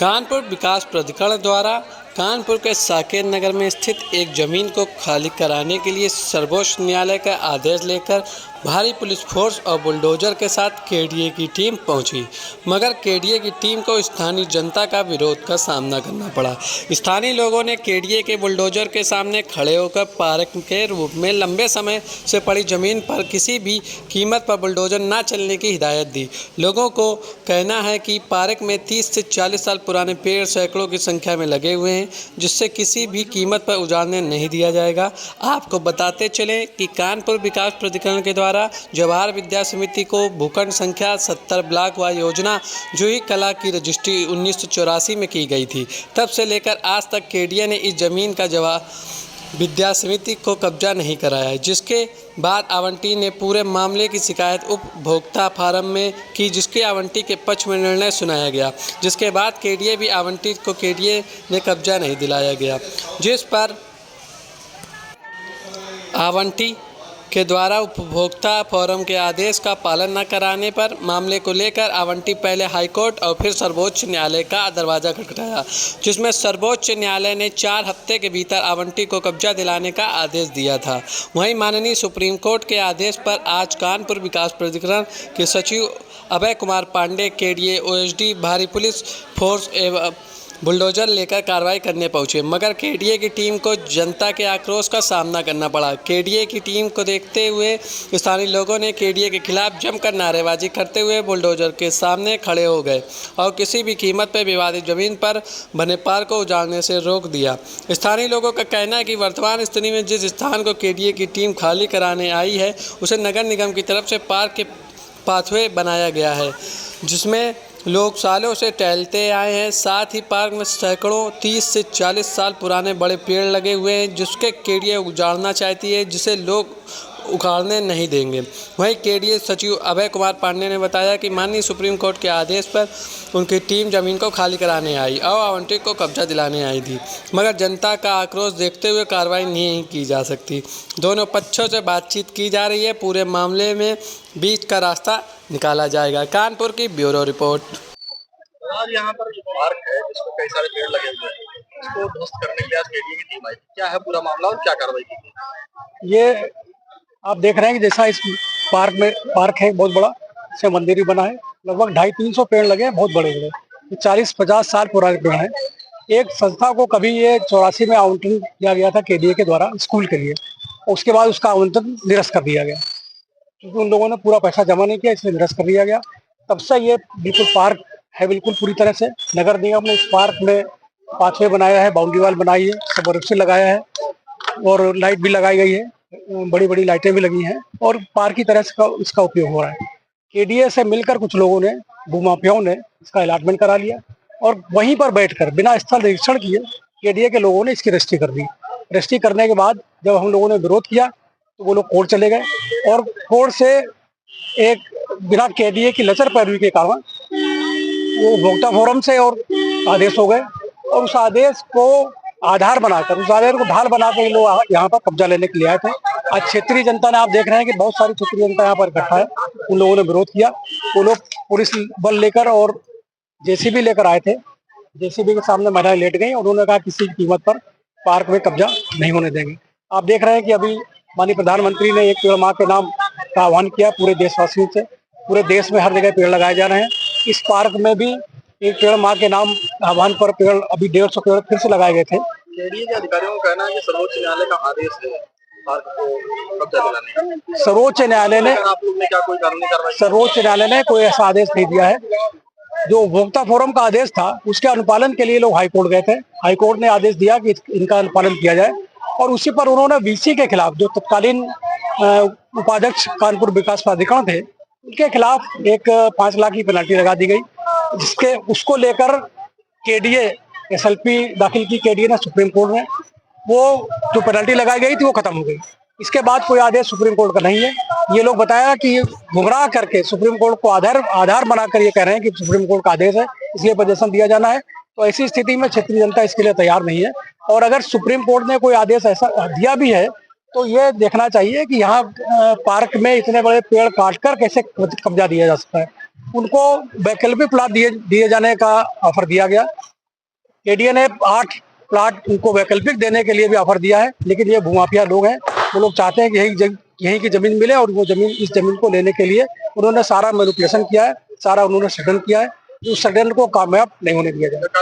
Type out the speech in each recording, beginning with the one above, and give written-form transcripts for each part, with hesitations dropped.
कानपुर विकास प्राधिकरण द्वारा कानपुर के साकेत नगर में स्थित एक जमीन को खाली कराने के लिए सर्वोच्च न्यायालय का आदेश लेकर भारी पुलिस फोर्स और बुलडोजर के साथ केडीए की टीम पहुंची, मगर केडीए की टीम को स्थानीय जनता का विरोध का सामना करना पड़ा। स्थानीय लोगों ने केडीए के बुलडोजर के सामने खड़े होकर पार्क के रूप में लंबे समय से पड़ी जमीन पर किसी भी कीमत पर बुलडोजर न चलने की हिदायत दी। लोगों को कहना है कि पार्क में 30 से 40 साल पुराने पेड़ सैकड़ों की संख्या में लगे हुए हैं, जिससे किसी भी कीमत पर उजाड़ने नहीं दिया जाएगा। आपको बताते चलें कि कानपुर विकास प्राधिकरण के द्वारा जवाहर विद्या समिति को भूखंड संख्या 70 ब्लॉक व योजना जूही कला की रजिस्ट्री 1984 में की गई थी। तब से लेकर आज तक केडीए ने इस जमीन का जवाहर विद्या समिति को कब्जा नहीं कराया है, जिसके बाद आवंटी ने पूरे मामले की शिकायत उपभोक्ता फोरम में की, जिसके आवंटी के पक्ष में निर्णय सुनाया गया। जिसके बाद केडीए भी आवंटी को केडीए ने कब्जा नहीं दिलाया गया, जिस पर आवंटी के द्वारा उपभोक्ता फोरम के आदेश का पालन न कराने पर मामले को लेकर आवंटी पहले हाईकोर्ट और फिर सर्वोच्च न्यायालय का दरवाजा खटखटाया, जिसमें सर्वोच्च न्यायालय ने 4 हफ्ते के भीतर आवंटी को कब्जा दिलाने का आदेश दिया था। वहीं माननीय सुप्रीम कोर्ट के आदेश पर आज कानपुर विकास प्राधिकरण के सचिव अभय कुमार पांडे केडीए ओएसडी भारी पुलिस फोर्स एवं बुलडोजर लेकर कार्रवाई करने पहुंचे, मगर केडीए की टीम को जनता के आक्रोश का सामना करना पड़ा। केडीए की टीम को देखते हुए स्थानीय लोगों ने केडीए के खिलाफ जमकर नारेबाजी करते हुए बुलडोजर के सामने खड़े हो गए और किसी भी कीमत पर विवादित जमीन पर बने पार्क को उजाड़ने से रोक दिया। स्थानीय लोगों का कहना है कि वर्तमान स्थिति में जिस स्थान को केडीए की टीम खाली कराने आई है, उसे नगर निगम की तरफ से पार्क के पाथवे बनाया गया है, जिसमें लोग सालों से टहलते आए हैं। साथ ही पार्क में सैकड़ों 30 से 40 साल पुराने बड़े पेड़ लगे हुए हैं, जिसके केडीए उजाड़ना चाहती है, जिसे लोग उखाड़ने नहीं देंगे। वहीं केडीए सचिव अभय कुमार पांडे ने बताया कि माननीय सुप्रीम कोर्ट के आदेश पर उनकी टीम जमीन को खाली कराने आई और आवंटी को कब्जा दिलाने आई थी, मगर जनता का आक्रोश देखते हुए कार्रवाई नहीं की जा सकती। दोनों पक्षों से बातचीत की जा रही है। पूरे मामले में बीच का रास्ता निकाला जाएगा। कानपुर की ब्यूरो रिपोर्ट। आज यहाँ पर जो पार्क है, जिसमें कई सारे पेड़ लगे हुए हैं, इसको ध्वस्त करने के लिए आज केडीए की टीम आई। क्या है पूरा मामला और क्या कार्रवाई की गई? ये आप देख रहे हैं कि जैसा इस पार्क है बहुत बड़ा, इसमें मंदिर भी बना है। लगभग 250-300 पेड़ लगे हैं, बहुत बड़े बड़े। ये 40-50 साल पुराने पेड़ हैं। एक संस्था को कभी ये 84 में आवंटन किया गया था केडीए के द्वारा स्कूल के लिए, उसके बाद उसका आवंटन निरस्त कर दिया गया, क्योंकि उन लोगों ने पूरा पैसा जमा नहीं किया, इसलिए निरस्त कर दिया गया। तब से ये बिल्कुल पार्क है, बिल्कुल पूरी तरह से नगर निगम ने इस पार्क में पाथवे बनाया है, बाउंड्री वाल बनाई है, सब वृक्ष लगाया है और लाइट भी लगाई गई है, बड़ी बड़ी लाइटें भी लगी हैं और पार्क की तरह से इसका उपयोग हो रहा है। केडीए से मिलकर कुछ लोगों ने, भूमाफियाओं ने इसका अलॉटमेंट करा लिया और वहीं पर बैठकर बिना स्थल निरीक्षण किए केडीए के लोगों ने इसकी रजिस्ट्री कर दी। रजिस्ट्री करने के बाद जब हम लोगों ने विरोध किया तो वो लोग कोर्ट चले गए और कोर्ट से एक बिना केडीए की लचर पैरवी के कारण वो उपभोक्ता फोरम से और आदेश हो गए और उस आदेश को आधार बनाकर, उस आधार को ढाल बनाकर ये लोग यहाँ पर कब्जा लेने के लिए आए थे। आज क्षेत्रीय जनता ने, आप देख रहे हैं कि बहुत सारी क्षेत्रीय जनता यहाँ पर इकट्ठा है, उन लोगों ने विरोध किया। वो लोग पुलिस बल लेकर और जेसीबी लेकर आए थे। जेसीबी के सामने महिलाएं लेट गई और उन्होंने कहा किसी कीमत पर पार्क में कब्जा नहीं होने देंगे। आप देख रहे हैं कि अभी माननीय प्रधानमंत्री ने एक पेड़ माँ के नाम का आह्वान किया पूरे देशवासियों से। पूरे देश में हर जगह पेड़ लगाए जा रहे हैं। इस पार्क में भी एक पेड़ माँ के नाम आह्वान पर पेड़, अभी 150 पेड़ फिर से लगाए गए थे। केडीए के अधिकारियों का कहना है कि सर्वोच्च न्यायालय का आदेश है पार्क को कब्जा दिलाने का। सर्वोच्च न्यायालय ने, आप लोग ने क्या कोई कानूनी कार्रवाई? सर्वोच्च न्यायालय ने कोई ऐसा आदेश नहीं दिया है। जो उपभोक्ता फोरम का आदेश था उसके अनुपालन के लिए लोग हाईकोर्ट गए थे। हाईकोर्ट ने आदेश दिया कि इनका अनुपालन किया जाए और उसी पर उन्होंने वीसी के खिलाफ, जो तत्कालीन उपाध्यक्ष कानपुर विकास प्राधिकरण थे, उनके खिलाफ एक 5 लाख की पेनल्टी लगा दी गई, जिसके उसको लेकर केडीए एसएलपी दाखिल की केडीए ने सुप्रीम कोर्ट में। वो जो पेनल्टी लगाई गई थी वो खत्म हो गई। इसके बाद कोई आदेश सुप्रीम कोर्ट का नहीं है। ये लोग बताया कि गुमराह करके सुप्रीम कोर्ट को आधार बनाकर ये कह रहे हैं कि सुप्रीम कोर्ट का आदेश है, इसलिए प्रदर्शन दिया जाना है। तो ऐसी स्थिति में क्षेत्रीय जनता इसके लिए तैयार नहीं है और अगर सुप्रीम कोर्ट ने कोई आदेश ऐसा दिया भी है तो ये देखना चाहिए कि यहाँ पार्क में इतने बड़े पेड़ काटकर कैसे कब्जा दिया जा सकता है। उनको वैकल्पिक प्लाट दिए जाने का ऑफर दिया गया, केडीए ने 8 प्लाट उनको वैकल्पिक देने के लिए भी ऑफर दिया है, लेकिन ये भूमाफिया लोग हैं। वो लोग चाहते हैं कि यहीं की जमीन मिले और वो जमीन इस जमीन को लेने के लिए उन्होंने सारा मैनिपुलेशन किया है, सारा उन्होंने षड्यंत्र किया है। उस षड्यंत्र को कामयाब नहीं होने दिया जाएगा।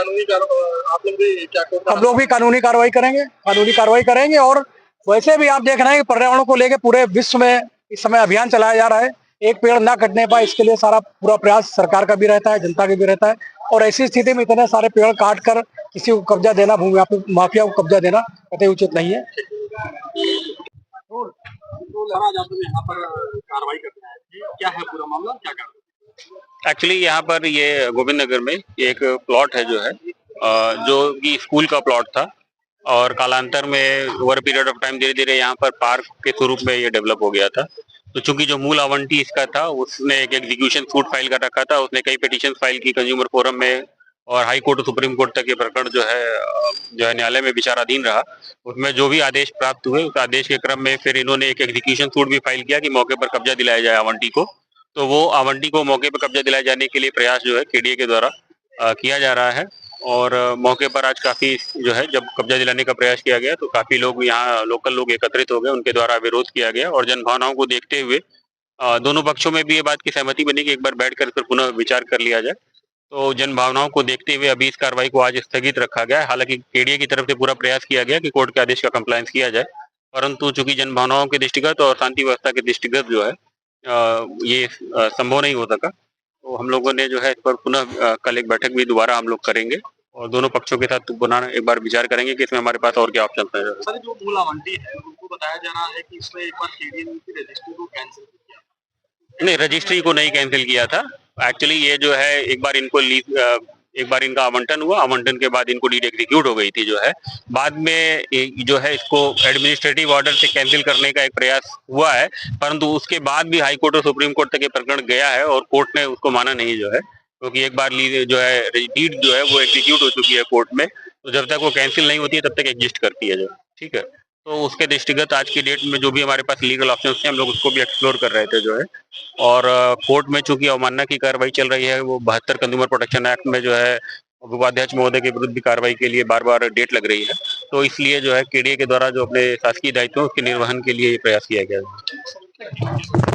आप लोग भी क्या हम लोग भी कानूनी कार्रवाई करेंगे। और वैसे भी आप देख रहे हैं कि पर्यावरण को लेकर पूरे विश्व में इस समय अभियान चलाया जा रहा है। एक पेड़ ना कटने पाए इसके लिए सारा पूरा प्रयास सरकार का भी रहता है, जनता का भी रहता है। और ऐसी स्थिति में इतने सारे पेड़ काट कर किसी को कब्जा देना, भूमि माफिया को कब्जा देना कतई उचित नहीं है। आज आप लोग यहाँ पर कार्रवाई करते हैं, क्या है पूरा मामला, क्या कर रहे हैं? एक्चुअली यहाँ पर ये गोविंद नगर में एक प्लॉट है जो है जो कि स्कूल का प्लॉट था और कालांतर में ओवर पीरियड ऑफ टाइम धीरे धीरे यहाँ पर पार्क के स्वरूप में ये डेवलप हो गया था। तो चूंकि जो मूल आवंटी इसका था उसने एक एग्जीक्यूशन सूट फाइल कर रखा था, उसने कई पिटीशन फाइल की कंज्यूमर फोरम में और हाई कोर्ट और सुप्रीम कोर्ट तक ये प्रकरण जो है न्यायालय में विचाराधीन रहा। उसमें जो भी आदेश प्राप्त हुए उस आदेश के क्रम में फिर इन्होंने एक एग्जीक्यूशन सूट भी फाइल किया कि मौके पर कब्जा दिलाया जाए आवंटी को। तो वो आवंटी को मौके पर कब्जा दिलाए जाने के लिए प्रयास जो है केडीए के द्वारा किया जा रहा है। और मौके पर आज काफी जो है जब कब्जा दिलाने का प्रयास किया गया तो काफी लोग यहाँ लोकल लोग एकत्रित हो गए, उनके द्वारा विरोध किया गया और जनभावनाओं को देखते हुए दोनों पक्षों में भी ये बात की सहमति बनी कि एक बार बैठकर इस पर पुनः विचार कर लिया जाए। तो जनभावनाओं को देखते हुए अभी इस कार्रवाई को आज स्थगित रखा गया है। हालांकि केडीए की तरफ से पूरा प्रयास किया गया कि कोर्ट के आदेश का कंप्लायंस किया जाए, परंतु चूंकि जनभावनाओं के दृष्टिगत और शांति व्यवस्था के दृष्टिगत जो है ये संभव नहीं हो सका। तो हम लोगों ने जो है इस पर पुनः कल एक बैठक भी दोबारा हम लोग करेंगे और दोनों पक्षों के साथ पुनः एक बार विचार करेंगे कि इसमें हमारे पास और क्या ऑप्शन है। सर, जो मूल आवंटी है उनको बताया जा रहा है कि इसमें एक बार केडीए ने उनकी रजिस्ट्री को कैंसिल किया। नहीं, रजिस्ट्री को नहीं कैंसिल किया था। एक्चुअली ये जो है एक बार इनका आवंटन हुआ, आवंटन के बाद इनको डीड एग्जीक्यूट हो गई थी जो है। बाद में जो है इसको एडमिनिस्ट्रेटिव ऑर्डर से कैंसिल करने का एक प्रयास हुआ है, परंतु उसके बाद भी हाई कोर्ट और सुप्रीम कोर्ट तक ये प्रकरण गया है और कोर्ट ने उसको माना नहीं जो है, क्योंकि एक बार जो है डीड जो है वो एग्जीक्यूट हो चुकी है कोर्ट में। तो जब तक वो कैंसिल नहीं होती है तब तक एग्जिस्ट करती है जो, ठीक है। तो उसके दृष्टिगत आज की डेट में जो भी हमारे पास लीगल ऑप्शंस थे हम लोग उसको भी एक्सप्लोर कर रहे थे जो है। और कोर्ट में चूंकि अवमानना की कार्रवाई चल रही है, वो 72 कंज्यूमर प्रोटेक्शन एक्ट में जो है उपाध्यक्ष महोदय के विरुद्ध भी कार्रवाई के लिए बार बार डेट लग रही है। तो इसलिए जो है केडीए के द्वारा जो अपने शासकीय दायित्व उसके निर्वहन के लिए ये प्रयास किया गया है।